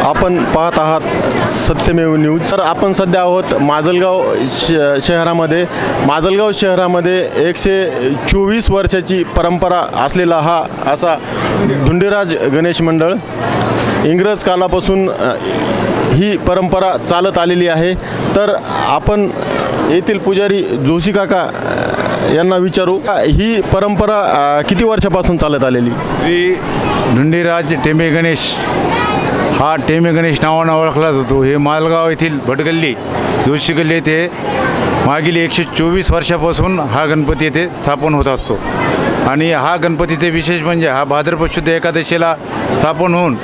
आपण पाहत आहात सत्यमेव न्यूज। तर आपण सध्या आहोत माजलगाव शहरामध्ये। माजलगाव शहरामध्ये 124 वर्षाची परंपरा असलेला हा असा धुंडीराज गणेश मंडळ इंग्रज कालापासून ही परंपरा चालत आलेली आहे। तर आपण येथील पुजारी जोशी काका यांना विचारू, ही परंपरा किती वर्षापासून चालत आलेली? श्री धुंडीराज टेंबे गणेश हा टेंबे गणेश नावाने ओळखला जातो। हे मालगाव येथील भटगल्ली जोशी गल्ली येथे मागील 124 वर्षापासून हा गणपती येथे स्थापन होत असतो। आणि हा गणपतीचे विशेष म्हणजे हा भाद्रपद शुद्ध एकादशीला स्थापन होऊन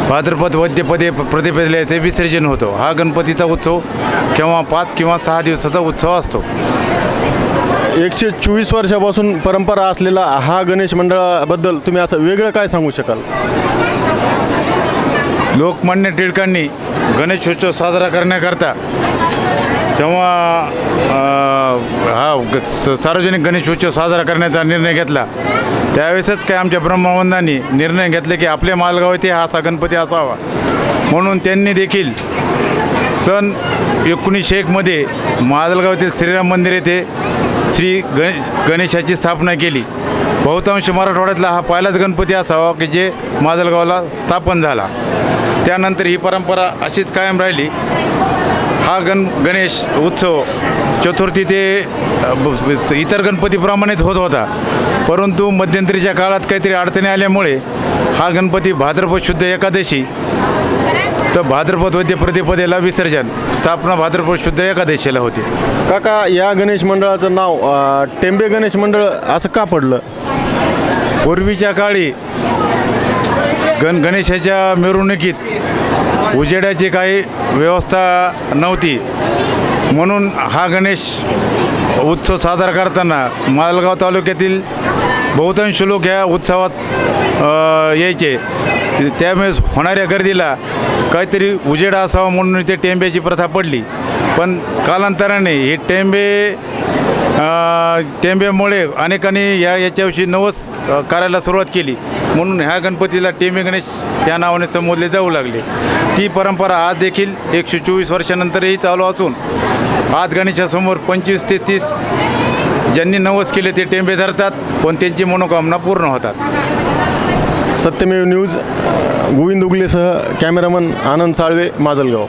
भाद्रपद वद्यपदे प्रतिपदेला येथे विसर्जन होतो। हा गणपतीचा उत्सव केव्हा 5 किंवा 6 दिवसाचा उत्सव असतो। 124 वर्षापासून परंपरा असलेला हा गणेश मंडळाबद्दल तुम्ही असं वेगळं काय सांगू शकाल? लोकमान्य टिळकांनी गणेशोत्सव साजरा करण्याकरता जेव्हा हा सार्वजनिक गणेशोत्सव साजरा करण्याचा निर्णय घेतला, त्यावेळेसच काय आमच्या ब्रह्मवंदांनी निर्णय घेतले की आपल्या मालगाव येथे हा असा गणपती असावा। म्हणून त्यांनी देखील सन 1901 मध्ये माजलगाव येथील श्रीराम मंदिर येथे श्री गणेशाची स्थापना केली। बहुतांश मराठवाड्यातला हा पहिलाच गणपती असावा की जे माजलगावला स्थापन झाला। त्यानंतर ही परंपरा अशीच कायम राहिली। हा गणेश उत्सव चतुर्थी ते इतर गणपतीप्रमाणेच होत होता, परंतु मध्यंतरीच्या काळात काहीतरी अडचणी आल्यामुळे हा गणपती भाद्रपद शुद्ध एकादशी तर भाद्रपद वद्य प्रतिपदेला विसर्जन, स्थापना भाद्रपद शुद्ध एकादशीला होती। काका, या गणेश मंडळाचं नाव टेंबे गणेश मंडळ असं का पडलं? पूर्वीच्या काळी गणेशाच्या मिरवणुकीत उजेडाची काही व्यवस्था नव्हती, म्हणून हा गणेश उत्सव साजरा करताना मालगाव तालुक्यातील बहुतांश लोक या उत्सवात यायचे। त्यामुळेच होणाऱ्या गर्दीला काहीतरी उजेड असावा म्हणून ते टेंब्याची प्रथा पडली। पण कालांतराने हे टेंब्यामुळे अनेकांनी याच्याविषयी नवस करायला सुरुवात केली, म्हणून ह्या गणपतीला टेंबे गणेश या नावाने संबोधले जाऊ लागले। ती परंपरा आज देखील 124 वर्षानंतरही चालू असून आज गणेशासमोर 25 ते 30 ज्यांनी नवस केले ते टेंबे धरतात, पण त्यांची मनोकामना पूर्ण होतात। सत्यमेव न्यूज गोविंद उगलेसह कॅमेरामन आनंद साळवे, माजलगाव।